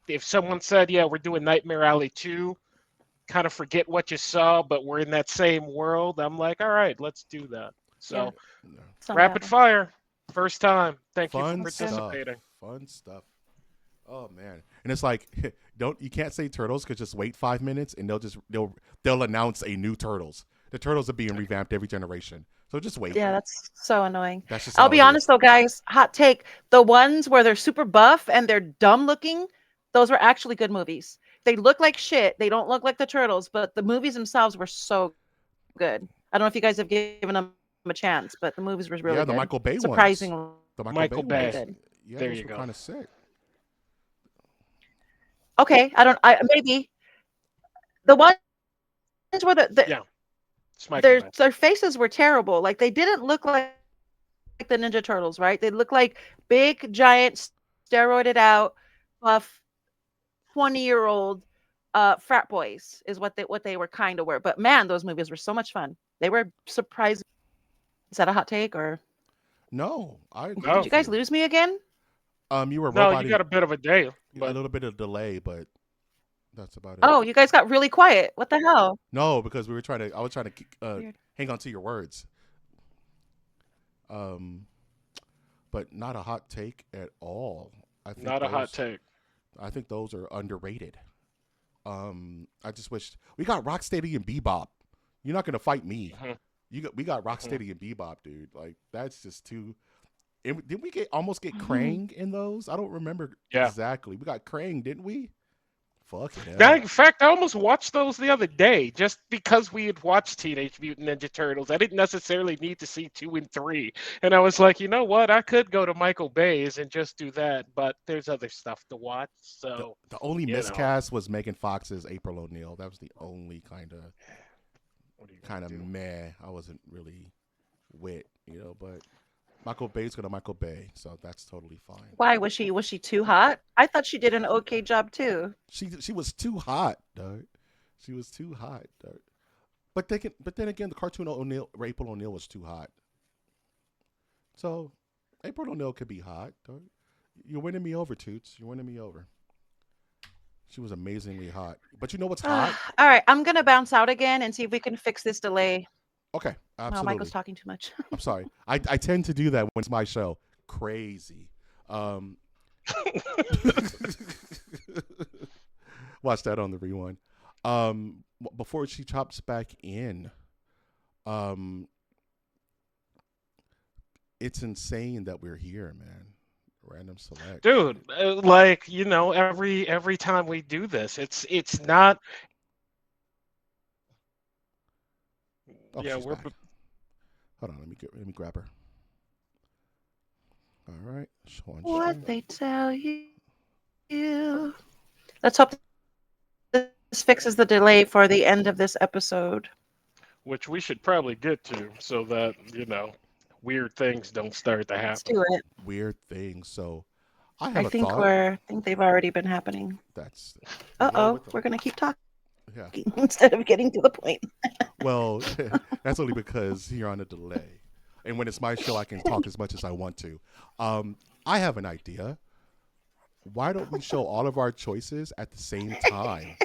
If someone said, yeah, we're doing Nightmare Alley 2, kind of forget what you saw, but we're in that same world. I'm like, all right, let's do that. Yeah. So No. It's not rapid happening. fire, first time. Thank you for Fun That's good. stuff. participating. Fun stuff. Oh man, and it's like you can't say turtles because just wait 5 minutes and they'll announce a new turtles. The turtles are being revamped every generation, so just wait. Yeah, that's so annoying. That's just I'll how be it honest is. though, guys. Hot take: the ones where they're super buff and they're dumb looking, those were actually good movies. They look like shit. They don't look like the turtles, but the movies themselves were so good. I don't know if you guys have given them a chance, but the movies were really Yeah, the good. Michael Bay ones. Surprisingly The Michael Michael Bay really Bay. ones. good. Yeah, There those you were go. kind of sick. Okay, I don't. I maybe the ones where Yeah, it's Michael Bay. their faces were terrible. Like they didn't look like the Ninja Turtles, right? They look like big, giant, steroided out, buff, 20-year-old frat boys is what they were kind of were. But man, those movies were so much fun. They were surprising. Is that a hot take or No, I agree did No, you with guys you. lose me again? You were no, you roboting got a bit of a day, a but little bit of delay, but that's about it. Oh, you guys got really quiet. What the hell? No, because we were trying to. I was trying to Weird. hang on to your words. Um, but not a hot take at all. I think not a hot those. take. I think those are underrated. I just wish we got Rocksteady and Bebop. You're not gonna fight me. Mhm, We got mhm. Rocksteady and Bebop, dude. Like that's just too. Didn't we almost get Mhm. Krang in those? I don't remember Yeah. exactly. We got Krang, didn't we? Fucking Now, hell. in fact, I almost watched those the other day just because we had watched Teenage Mutant Ninja Turtles. I didn't necessarily need to see 2 and 3. And I was like, you know what? I could go to Michael Bay's and just do that, but there's other stuff to watch. The So, the only you know, miscast was Megan Fox's April O'Neil. That was the only kind of what are you going to do? meh. I wasn't really but Michael Bay's gonna Michael Bay, so that's totally fine. Why was she too hot? I thought she did an okay job too. She was too hot, dog. She was too hot, dog. But then again, the cartoon April O'Neil was too hot. So April O'Neil could be hot, dog. You're winning me over, Toots. You're winning me over. She was amazingly hot. But you know what's hot? All right, I'm gonna bounce out again and see if we can fix this delay. Okay, Oh, absolutely. Michael's talking too much. I'm sorry. I tend to do that when it's my show. Crazy. Watch that on the rewind. Before she chops back in, it's insane that we're here, man. Random select. Dude, like, every time we do this, it's not. Oh, Yeah, she's we're. back. Hold on, let me grab her. All right, Sean. What they tell you. Let's hope this fixes the delay for the end of this episode. Which we should probably get to so that, weird things don't start to Let's happen. do it. Weird thing. So, I have I a think thought. I think they've already been happening. That's Uh-oh, we're gonna keep talking yeah. instead of getting to the point. Well, that's only because you're on a delay. And when it's my show, I can talk as much as I want to. I have an idea. Why don't we show all of our choices at the same time?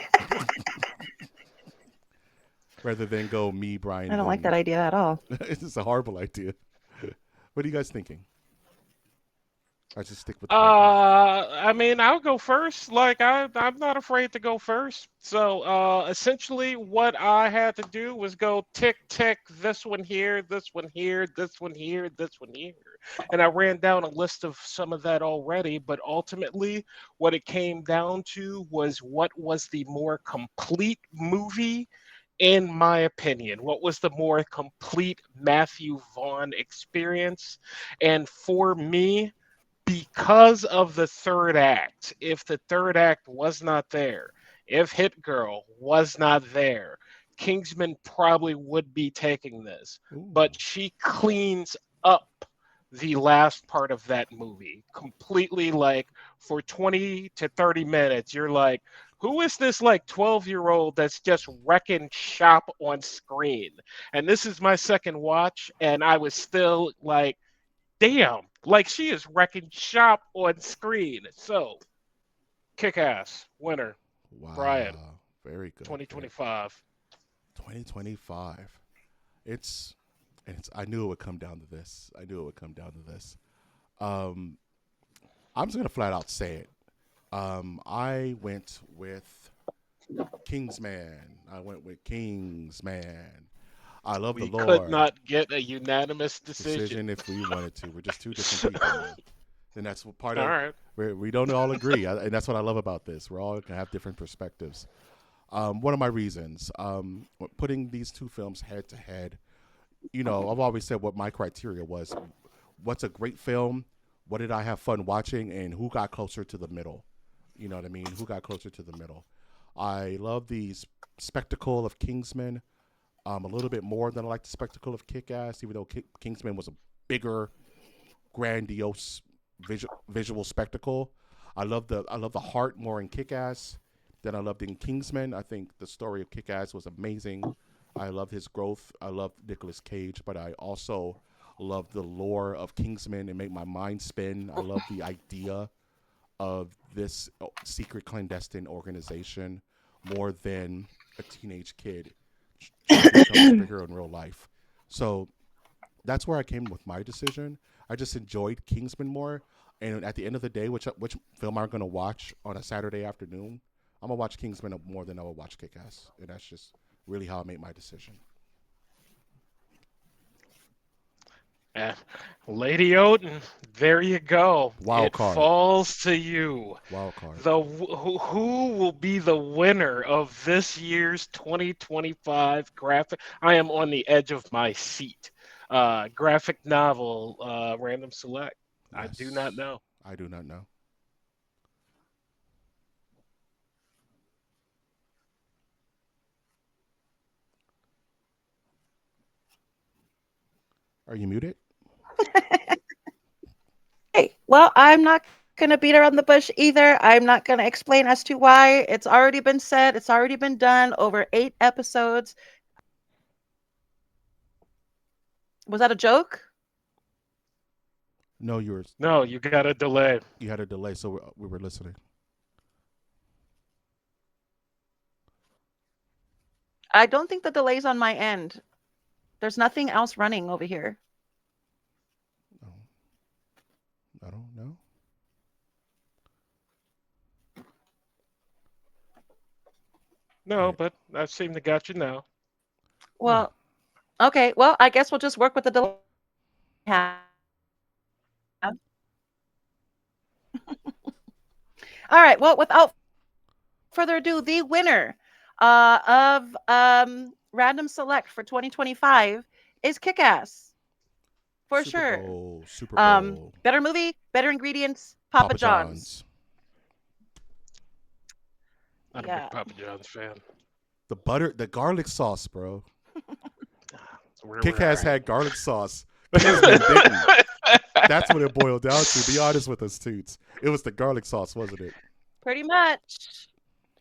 Rather than go me, Brian. I don't like that idea at all. It's just a horrible idea. What are you guys thinking? I just stick with I mean, I'll go first. Like, I'm not afraid to go first. So, essentially, what I had to do was go tick, tick, this one here, this one here, this one here, this one here. And I ran down a list of some of that already, but ultimately, what it came down to was what was the more complete movie, in my opinion. What was the more complete Matthew Vaughn experience? And for me, because of the third act, if the third act was not there, if Hit Girl was not there, Kingsman probably would be taking this. Ooh. But she cleans up the last part of that movie completely. Like, for 20 to 30 minutes, you're like, who is this like 12-year-old that's just wrecking shop on screen? And this is my second watch, and I was still like, damn, like she is wrecking shop on screen. So, Kick-Ass, winner, Wow. Brian. Very good. 2025. 2025. It's I knew it would come down to this. I knew it would come down to this. Um, I'm just gonna flat out say it. I went with Kingsman. I went with Kingsman. I love the We could lore. not get a unanimous decision. Decision if we wanted to. We're just two different people, man. And that's what part All of right. we don't all agree, and that's what I love about this. We're all gonna have different perspectives. One of my reasons, putting these two films head to head, I've always said what my criteria was. What's a great film? What did I have fun watching? And who got closer to the middle? You know what I mean? Who got closer to the middle? I love the spectacle of Kingsman a little bit more than I like the spectacle of Kickass, even though Kingsman was a bigger, grandiose visual spectacle. I love the heart more in Kickass than I loved in Kingsman. I think the story of Kickass was amazing. I love his growth. I love Nicolas Cage, but I also love the lore of Kingsman and make my mind spin. I love the idea of this secret clandestine organization more than a teenage kid trying to become a superhero in real life. So that's where I came with my decision. I just enjoyed Kingsman more. And at the end of the day, which film I'm going to watch on a Saturday afternoon, I'm going to watch Kingsman more than I will watch Kick-Ass. And that's just really how I made my decision. Lady Odin, there you go. Wild card. Falls to you. Wild card. Who will be the winner of this year's 2025 graphic? I am on the edge of my seat. Graphic novel, random select. Yes. I do not know. I do not know. Are you muted? Hey, well, I'm not going to beat around the bush either. I'm not going to explain as to why. It's already been said. It's already been done over 8 episodes. Was that a joke? No, you got a delay. You had a delay, so we were listening. I don't think the delay's on my end. There's nothing else running over here. No. I don't know. No, right. But I seem to got you now. Well, okay. Well, I guess we'll just work with the delay. All right. Well, without further ado, the winner of Random Select for 2025 is Kickass. For Super sure. Bowl, Super Bowl. Better movie, better ingredients, Papa John's. Not a big Papa John's fan. The garlic sauce, bro. Kickass had garlic sauce. Didn't. That's what it boiled down to. Be honest with us, Toots. It was the garlic sauce, wasn't it? Pretty much.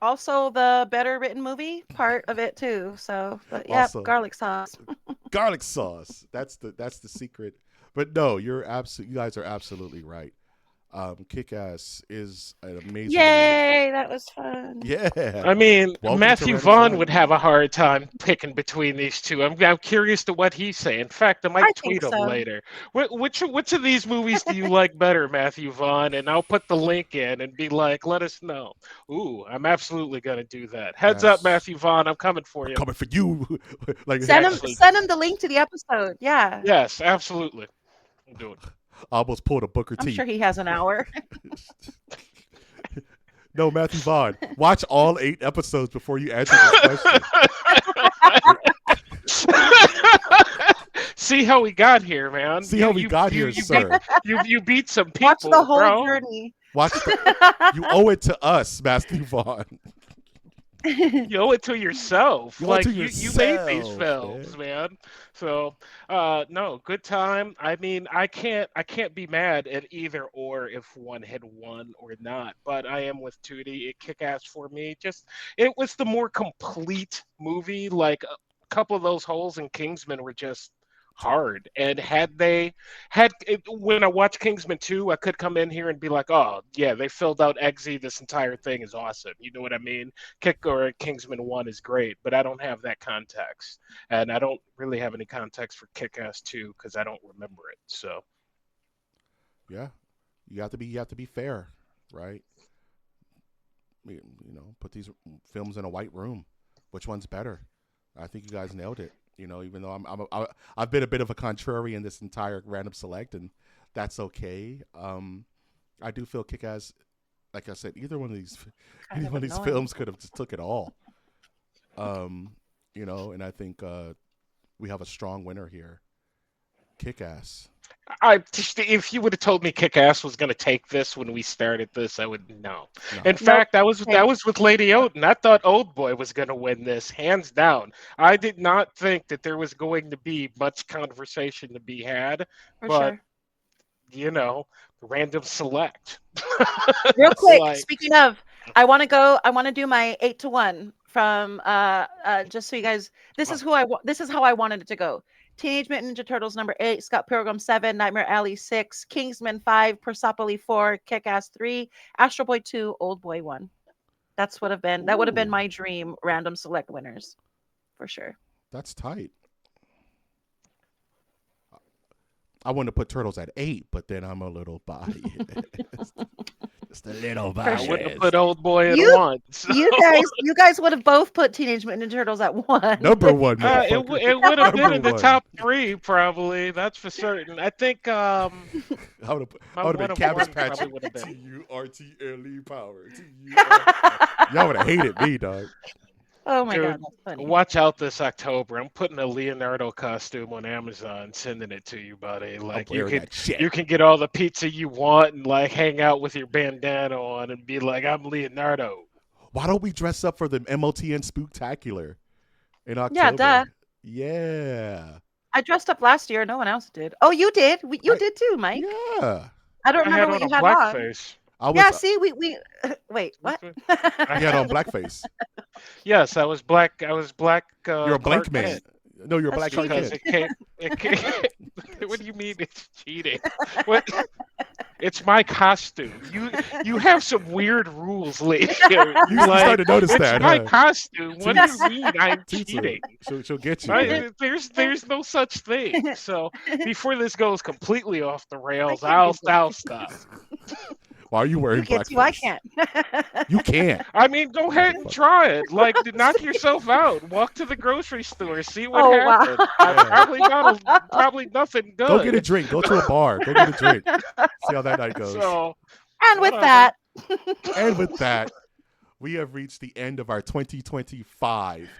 Also, the better written movie part of it too. So, but yeah, also, garlic sauce. Garlic sauce. That's the secret. But no, you guys are absolutely right. Kick-Ass is an amazing Yay, that was fun. Yeah. I mean, Matthew Vaughn would have a hard time picking between these two. I'm curious to what he's saying. In fact, I might tweet him later. Which of these movies do you like better, Matthew Vaughn? And I'll put the link in and be like, let us know. Ooh, I'm absolutely going to do that. Heads up, Matthew Vaughn. I'm coming for you. I'm coming for you. Like send him the link to the episode. Yeah. Yes, absolutely. I'm doing it. I almost pulled a Booker T. I'm sure he has an hour. No, Matthew Vaughn. Watch all 8 episodes before you answer this question. See how we got here, man. See how we got here, sir. You beat some people. Watch the whole journey. You owe it to us, Matthew Vaughn. You owe it to yourself. You made these films, man. So, no, good time. I mean, I can't be mad at either or if one had won or not. But I am with Tootie. It Kick-Ass for me. It was the more complete movie. Like a couple of those holes in Kingsman were just hard. And when I watched Kingsman 2, I could come in here and be like, oh yeah, they filled out Eggsy. This entire thing is awesome. You know what I mean? Kingsman 1 is great, but I don't have that context, and I don't really have any context for Kickass 2 because I don't remember it. So Yeah, you have to be fair, right? Put these films in a white room. Which one's better? I think you guys nailed it. Even though I've been a bit of a contrarian this entire random select, and that's okay. I do feel Kick-Ass, like I said, either one of these films could have just took it all. And I think we have a strong winner here. Kick-Ass. If you would have told me Kick-Ass was going to take this when we started this, I would know. In fact, that was with Lady Odin. I thought Old Boy was going to win this, hands down. I did not think that there was going to be much conversation to be had, but random select. Real quick, speaking of, I want to do my 8-1 from just so you guys. This is how I wanted it to go. Teenage Mutant Ninja Turtles number 8, Scott Pilgrim 7, Nightmare Alley 6, Kingsman 5, Persepolis 4, Kick-Ass 3, Astro Boy 2, Old Boy 1. That would have been my dream random select winners, for sure. That's tight. I want to put Turtles at 8, but then I'm a little biased. Just a little biased. I wouldn't have put Old Boy at 1. So. You guys would have both put Teenage Mutant Ninja Turtles at 1. Number 1. It would have been in the top 3, probably. That's for certain. I think. I would have been Cabbage Patch. Turtle power. Y'all would have hated me, dog. Oh my God, that's funny. Watch out this October. I'm putting a Leonardo costume on Amazon, sending it to you, buddy. Like you can get all the pizza you want and like hang out with your bandana on and be like, I'm Leonardo. Why don't we dress up for the MOTN Spooktacular in October? Yeah, duh. Yeah. I dressed up last year. No one else did. Oh, you did. You did too, Mike. Yeah. I don't remember what you had blackface. on. See, we wait. What? I had on blackface. Yes, I was black. You're a blank man. No, you're a black because it came. What do you mean it's cheating? What? It's my costume. You have some weird rules lately. You started to notice that. It's my costume. What do you mean I'm cheating? She'll get you. There's no such thing. So before this goes completely off the rails, I'll stop. Why are you wearing blackface? I can't. You can't. I mean, go ahead and try it. Like, knock yourself out. Walk to the grocery store. See what happens. Wow. Probably nothing good. Go get a drink. Go to a bar. Go get a drink. See how that night goes. And with that, we have reached the end of our 2025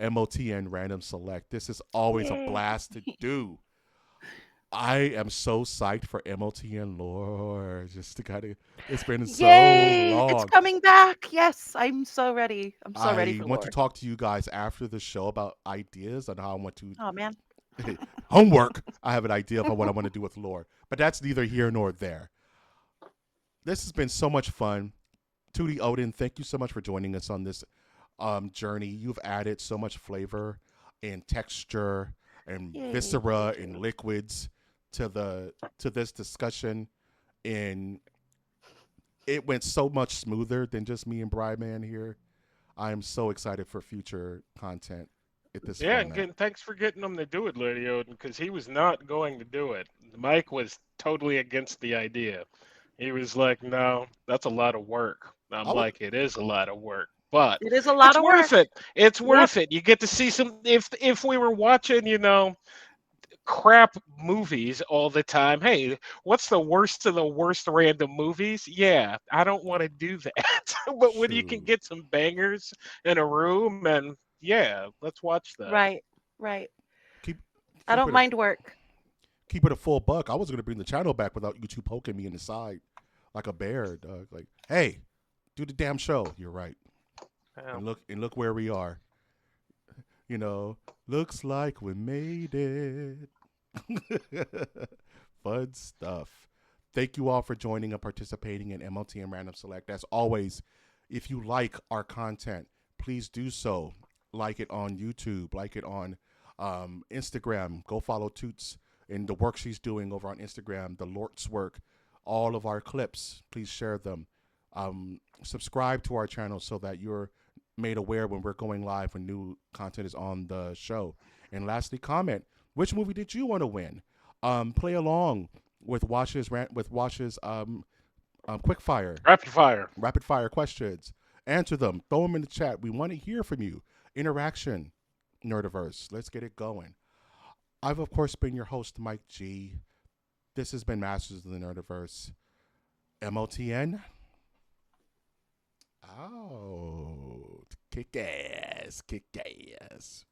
MOTN Random Select. This is always a blast to do. I am so psyched for MOTN lore. It's been so long. It's coming back. Yes, I'm so ready. I'm so ready for I want to talk to you guys after the show about ideas on how I want to. Oh man. Homework. I have an idea of what I want to do with lore, but that's neither here nor there. This has been so much fun. Tootie Odin, thank you so much for joining us on this journey. You've added so much flavor and texture and viscera and liquids to this discussion, and it went so much smoother than just me and Bryman here. I am so excited for future content at this format. And thanks for getting him to do it, Lady Odin, because he was not going to do it. Mike was totally against the idea. He was like, no, that's a lot of work. I'm like, it is a lot of work. But it is a lot of work. It's worth it. It's worth it. You get to see some. If we were watching, crap movies all the time. Hey, what's the worst of the worst random movies? Yeah, I don't want to do that. But when you can get some bangers in a room, and let's watch that. Right. I don't mind work. Keep it a full buck. I was going to bring the channel back without you two poking me in the side like a bear, dog. Like, hey, do the damn show. You're right. And look where we are. Looks like we made it. Fun stuff. Thank you all for joining and participating in MOTN Random Select. As always, if you like our content, please do so. Like it on YouTube. Like it on Instagram, go follow Toots and the work she's doing over on Instagram, the Lort's work, all of our clips. Please share them. Subscribe to our channel so that you're made aware when we're going live when new content is on the show. And lastly, comment which movie did you want to win. Play along with Wash's quick fire, rapid fire questions. Answer them. Throw them in the chat. We want to hear from you. Interaction, Nerdiverse. Let's get it going. I've of course been your host, Mike G. This has been Masters of the Nerdiverse. MOTN. Out. Kick ass. Kick ass.